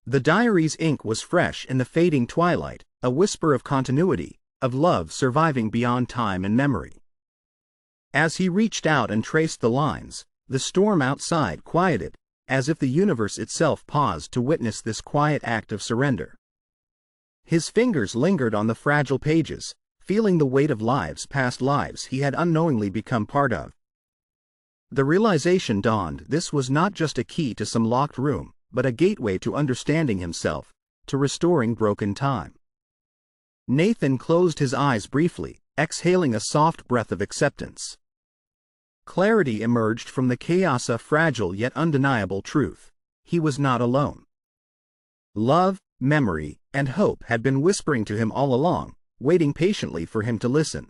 The diary's ink was fresh in the fading twilight, a whisper of continuity, of love surviving beyond time and memory. As he reached out and traced the lines, the storm outside quieted, as if the universe itself paused to witness this quiet act of surrender. His fingers lingered on the fragile pages, feeling the weight of lives, past lives he had unknowingly become part of. The realization dawned: this was not just a key to some locked room, but a gateway to understanding himself, to restoring broken time. Nathan closed his eyes briefly, exhaling a soft breath of acceptance. Clarity emerged from the chaos, a fragile yet undeniable truth: he was not alone. Love, memory, and hope had been whispering to him all along, waiting patiently for him to listen.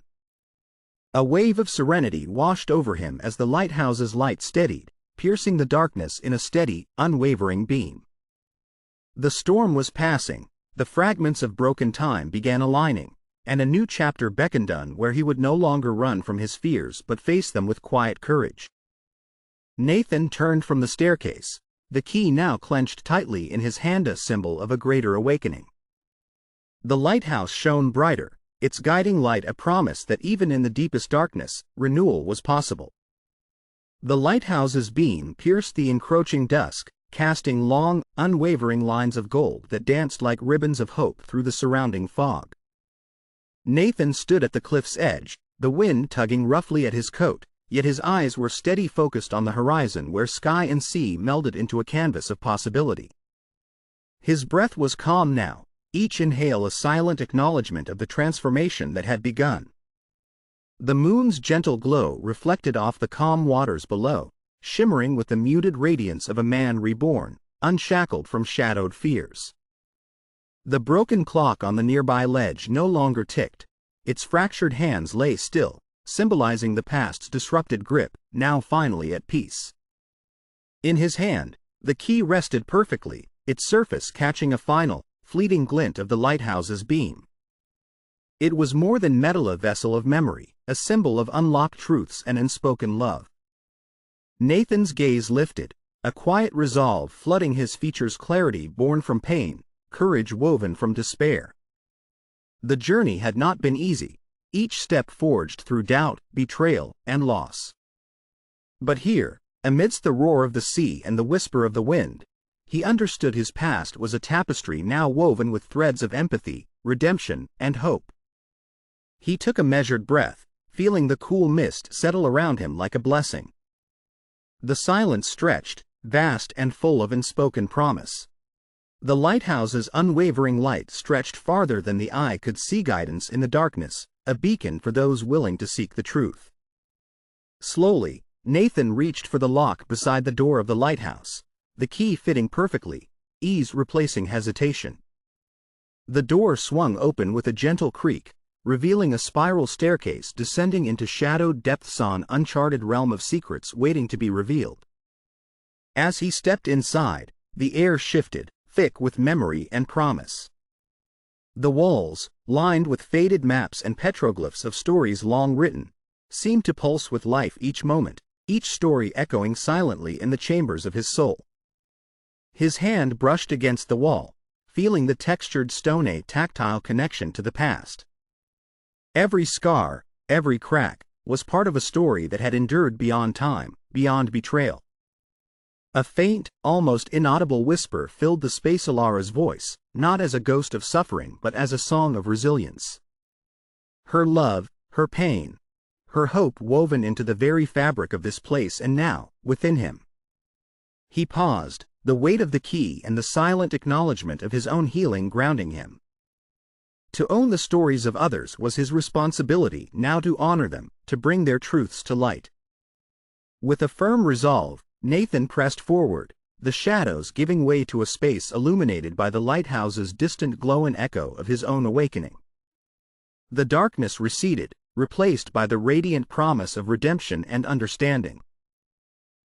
A wave of serenity washed over him as the lighthouse's light steadied, piercing the darkness in a steady, unwavering beam. The storm was passing, the fragments of broken time began aligning, and a new chapter beckoned on, where he would no longer run from his fears but face them with quiet courage. Nathan turned from the staircase, the key now clenched tightly in his hand, a symbol of a greater awakening. The lighthouse shone brighter, its guiding light a promise that even in the deepest darkness, renewal was possible. The lighthouse's beam pierced the encroaching dusk, casting long, unwavering lines of gold that danced like ribbons of hope through the surrounding fog. Nathan stood at the cliff's edge, the wind tugging roughly at his coat, yet his eyes were steady, focused on the horizon where sky and sea melded into a canvas of possibility. His breath was calm now, each inhale a silent acknowledgement of the transformation that had begun. The moon's gentle glow reflected off the calm waters below, shimmering with the muted radiance of a man reborn, unshackled from shadowed fears. The broken clock on the nearby ledge no longer ticked, its fractured hands lay still, symbolizing the past's disrupted grip, now finally at peace. In his hand, the key rested perfectly, its surface catching a final, fleeting glint of the lighthouse's beam. It was more than metal, a vessel of memory, a symbol of unlocked truths and unspoken love. Nathan's gaze lifted, a quiet resolve flooding his features, clarity born from pain, courage woven from despair. The journey had not been easy, each step forged through doubt, betrayal, and loss. But here, amidst the roar of the sea and the whisper of the wind, he understood his past was a tapestry now woven with threads of empathy, redemption, and hope. He took a measured breath, feeling the cool mist settle around him like a blessing. The silence stretched, vast and full of unspoken promise. The lighthouse's unwavering light stretched farther than the eye could see, guidance in the darkness, a beacon for those willing to seek the truth. Slowly, Nathan reached for the lock beside the door of the lighthouse, the key fitting perfectly, ease replacing hesitation. The door swung open with a gentle creak, revealing a spiral staircase descending into shadowed depths, an uncharted realm of secrets waiting to be revealed. As he stepped inside, the air shifted, thick with memory and promise. The walls, lined with faded maps and petroglyphs of stories long written, seemed to pulse with life each moment, each story echoing silently in the chambers of his soul. His hand brushed against the wall, feeling the textured stone, a tactile connection to the past. Every scar, every crack, was part of a story that had endured beyond time, beyond betrayal. A faint, almost inaudible whisper filled the space. Alara's voice, not as a ghost of suffering but as a song of resilience. Her love, her pain, her hope woven into the very fabric of this place, and now, within him. He paused, the weight of the key and the silent acknowledgement of his own healing grounding him. To own the stories of others was his responsibility, now to honor them, to bring their truths to light. With a firm resolve, Nathan pressed forward, the shadows giving way to a space illuminated by the lighthouse's distant glow, an echo of his own awakening. The darkness receded, replaced by the radiant promise of redemption and understanding.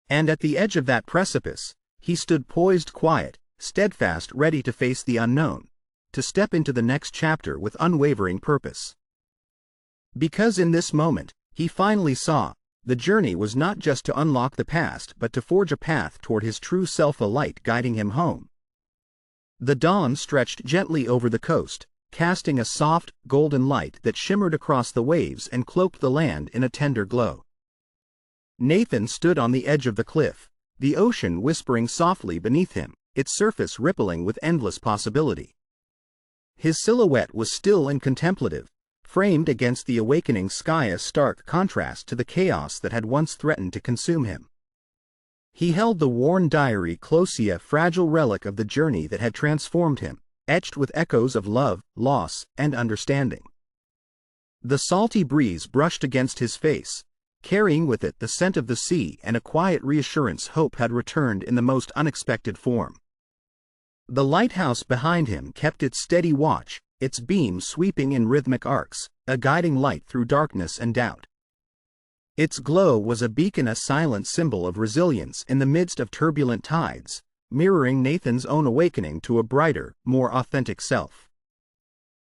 And at the edge of that precipice, he stood poised, quiet, steadfast, ready to face the unknown, to step into the next chapter with unwavering purpose. Because in this moment, he finally saw, the journey was not just to unlock the past but to forge a path toward his true self, a light guiding him home. The dawn stretched gently over the coast, casting a soft, golden light that shimmered across the waves and cloaked the land in a tender glow. Nathan stood on the edge of the cliff, the ocean whispering softly beneath him, its surface rippling with endless possibility. His silhouette was still and contemplative, framed against the awakening sky, a stark contrast to the chaos that had once threatened to consume him. He held the worn diary closely, a fragile relic of the journey that had transformed him, etched with echoes of love, loss, and understanding. The salty breeze brushed against his face, carrying with it the scent of the sea and a quiet reassurance. Hope had returned in the most unexpected form. The lighthouse behind him kept its steady watch, its beams sweeping in rhythmic arcs, a guiding light through darkness and doubt. Its glow was a beacon, a silent symbol of resilience in the midst of turbulent tides, mirroring Nathan's own awakening to a brighter, more authentic self.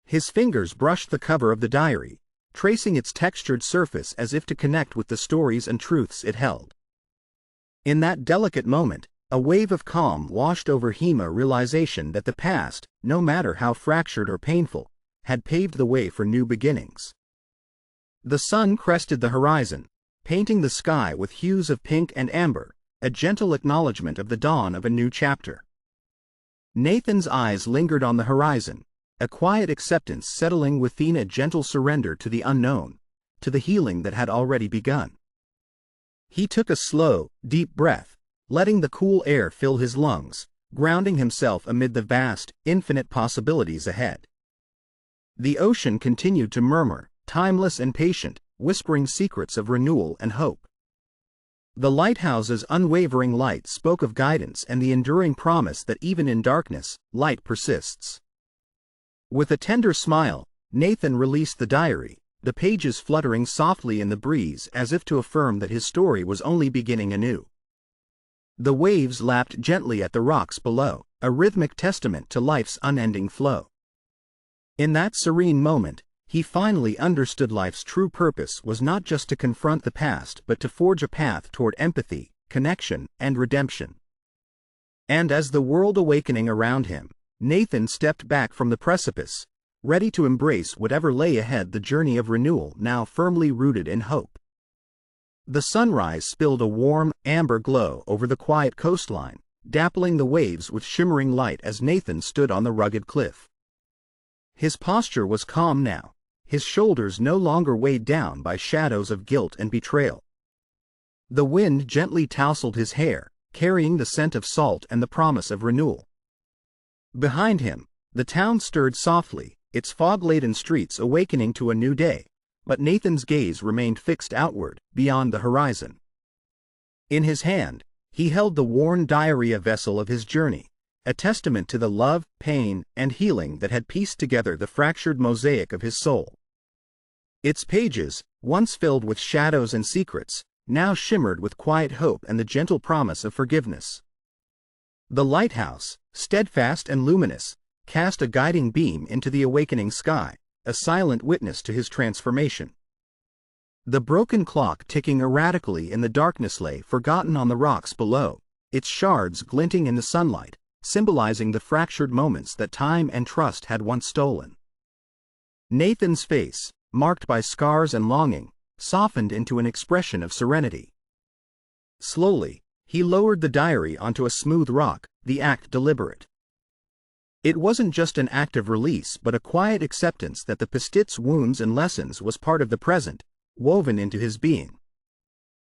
His fingers brushed the cover of the diary, tracing its textured surface as if to connect with the stories and truths it held. In that delicate moment, a wave of calm washed over him, a realization that the past, no matter how fractured or painful, had paved the way for new beginnings. The sun crested the horizon, painting the sky with hues of pink and amber, a gentle acknowledgement of the dawn of a new chapter. Nathan's eyes lingered on the horizon, a quiet acceptance settling within, a gentle surrender to the unknown, to the healing that had already begun. He took a slow, deep breath, letting the cool air fill his lungs, grounding himself amid the vast, infinite possibilities ahead. The ocean continued to murmur, timeless and patient, whispering secrets of renewal and hope. The lighthouse's unwavering light spoke of guidance and the enduring promise that even in darkness, light persists. With a tender smile, Nathan released the diary, the pages fluttering softly in the breeze as if to affirm that his story was only beginning anew. The waves lapped gently at the rocks below, a rhythmic testament to life's unending flow. In that serene moment, he finally understood life's true purpose was not just to confront the past but to forge a path toward empathy, connection, and redemption. And as the world awakening around him, Nathan stepped back from the precipice, ready to embrace whatever lay ahead, the journey of renewal now firmly rooted in hope. The sunrise spilled a warm, amber glow over the quiet coastline, dappling the waves with shimmering light as Nathan stood on the rugged cliff. His posture was calm now, his shoulders no longer weighed down by shadows of guilt and betrayal. The wind gently tousled his hair, carrying the scent of salt and the promise of renewal. Behind him, the town stirred softly, its fog-laden streets awakening to a new day, but Nathan's gaze remained fixed outward, beyond the horizon. In his hand, he held the worn diary, a vessel of his journey, a testament to the love, pain, and healing that had pieced together the fractured mosaic of his soul. Its pages, once filled with shadows and secrets, now shimmered with quiet hope and the gentle promise of forgiveness. The lighthouse, steadfast and luminous, cast a guiding beam into the awakening sky, a silent witness to his transformation. The broken clock ticking erratically in the darkness lay forgotten on the rocks below, its shards glinting in the sunlight, symbolizing the fractured moments that time and trust had once stolen. Nathan's face, marked by scars and longing, softened into an expression of serenity. Slowly, he lowered the diary onto a smooth rock, the act deliberate. It wasn't just an act of release but a quiet acceptance that the Pastit's wounds and lessons was part of the present, woven into his being.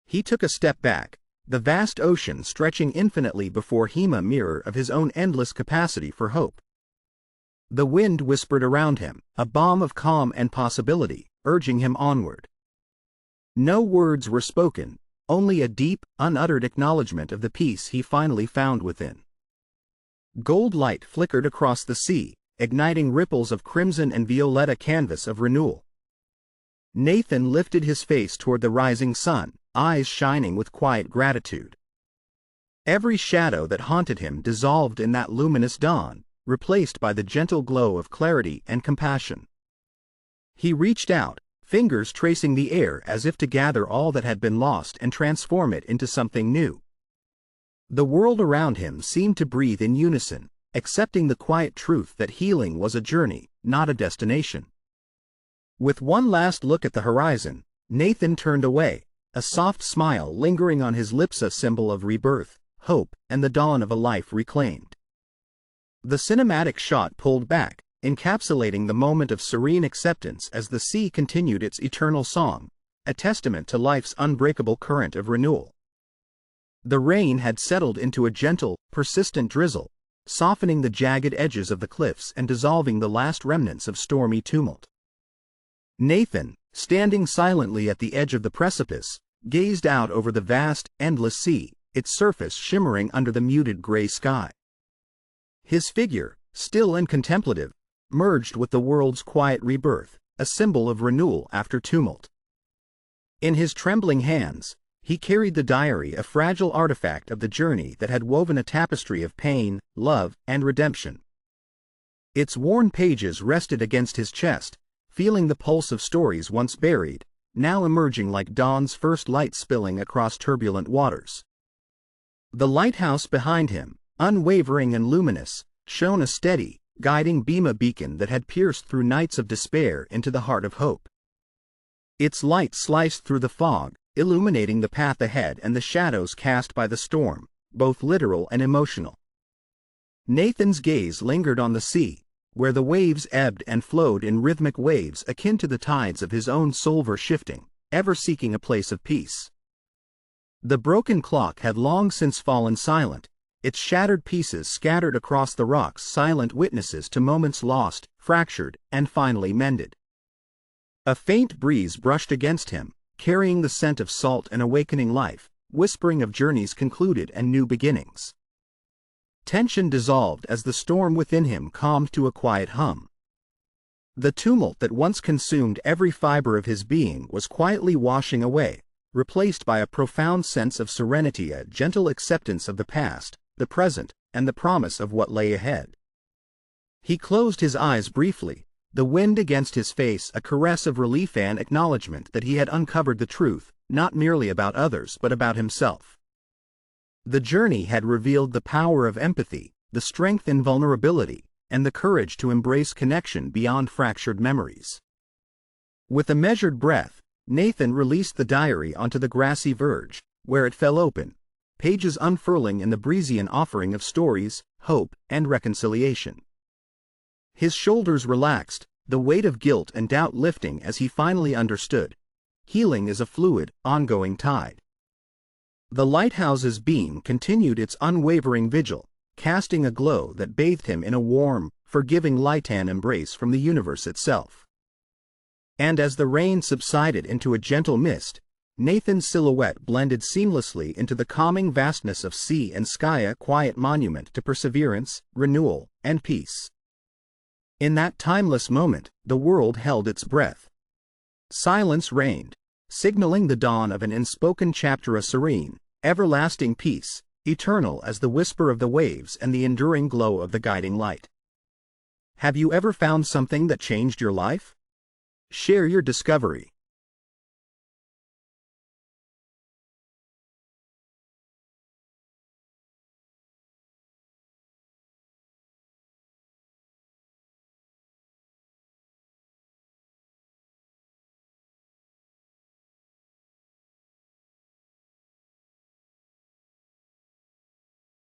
He took a step back, the vast ocean stretching infinitely before him, a mirror of his own endless capacity for hope. The wind whispered around him, a balm of calm and possibility, urging him onward. No words were spoken, only a deep, unuttered acknowledgement of the peace he finally found within. Gold light flickered across the sea, igniting ripples of crimson and violetta canvas of renewal. Nathan lifted his face toward the rising sun, eyes shining with quiet gratitude. Every shadow that haunted him dissolved in that luminous dawn, replaced by the gentle glow of clarity and compassion. He reached out, fingers tracing the air as if to gather all that had been lost and transform it into something new. The world around him seemed to breathe in unison, accepting the quiet truth that healing was a journey, not a destination. With one last look at the horizon, Nathan turned away, a soft smile lingering on his lips, a symbol of rebirth, hope, and the dawn of a life reclaimed. The cinematic shot pulled back, encapsulating the moment of serene acceptance as the sea continued its eternal song, a testament to life's unbreakable current of renewal. The rain had settled into a gentle, persistent drizzle, softening the jagged edges of the cliffs and dissolving the last remnants of stormy tumult. Nathan, standing silently at the edge of the precipice, gazed out over the vast, endless sea, its surface shimmering under the muted gray sky. His figure, still and contemplative, merged with the world's quiet rebirth, a symbol of renewal after tumult. In his trembling hands, he carried the diary, a fragile artifact of the journey that had woven a tapestry of pain, love, and redemption. Its worn pages rested against his chest, feeling the pulse of stories once buried, now emerging like dawn's first light spilling across turbulent waters. The lighthouse behind him, unwavering and luminous, shone a steady, guiding beam, a beacon that had pierced through nights of despair into the heart of hope. Its light sliced through the fog, illuminating the path ahead and the shadows cast by the storm, both literal and emotional. Nathan's gaze lingered on the sea, where the waves ebbed and flowed in rhythmic waves akin to the tides of his own soul, shifting, ever seeking a place of peace. The broken clock had long since fallen silent, its shattered pieces scattered across the rocks, silent witnesses to moments lost, fractured, and finally mended. A faint breeze brushed against him, carrying the scent of salt and awakening life, whispering of journeys concluded and new beginnings. Tension dissolved as the storm within him calmed to a quiet hum. The tumult that once consumed every fiber of his being was quietly washing away, replaced by a profound sense of serenity, a gentle acceptance of the past, the present, and the promise of what lay ahead. He closed his eyes briefly, the wind against his face a caress of relief and acknowledgement that he had uncovered the truth, not merely about others but about himself. The journey had revealed the power of empathy, the strength in vulnerability, and the courage to embrace connection beyond fractured memories. With a measured breath, Nathan released the diary onto the grassy verge, where it fell open, pages unfurling in the breeze, an offering of stories, hope, and reconciliation. His shoulders relaxed, the weight of guilt and doubt lifting as he finally understood. Healing is a fluid, ongoing tide. The lighthouse's beam continued its unwavering vigil, casting a glow that bathed him in a warm, forgiving light, an embrace from the universe itself. And as the rain subsided into a gentle mist, Nathan's silhouette blended seamlessly into the calming vastness of sea and sky, a quiet monument to perseverance, renewal, and peace. In that timeless moment, the world held its breath. Silence reigned, signaling the dawn of an unspoken chapter, a serene, everlasting peace, eternal as the whisper of the waves and the enduring glow of the guiding light. Have you ever found something that changed your life? Share your discovery.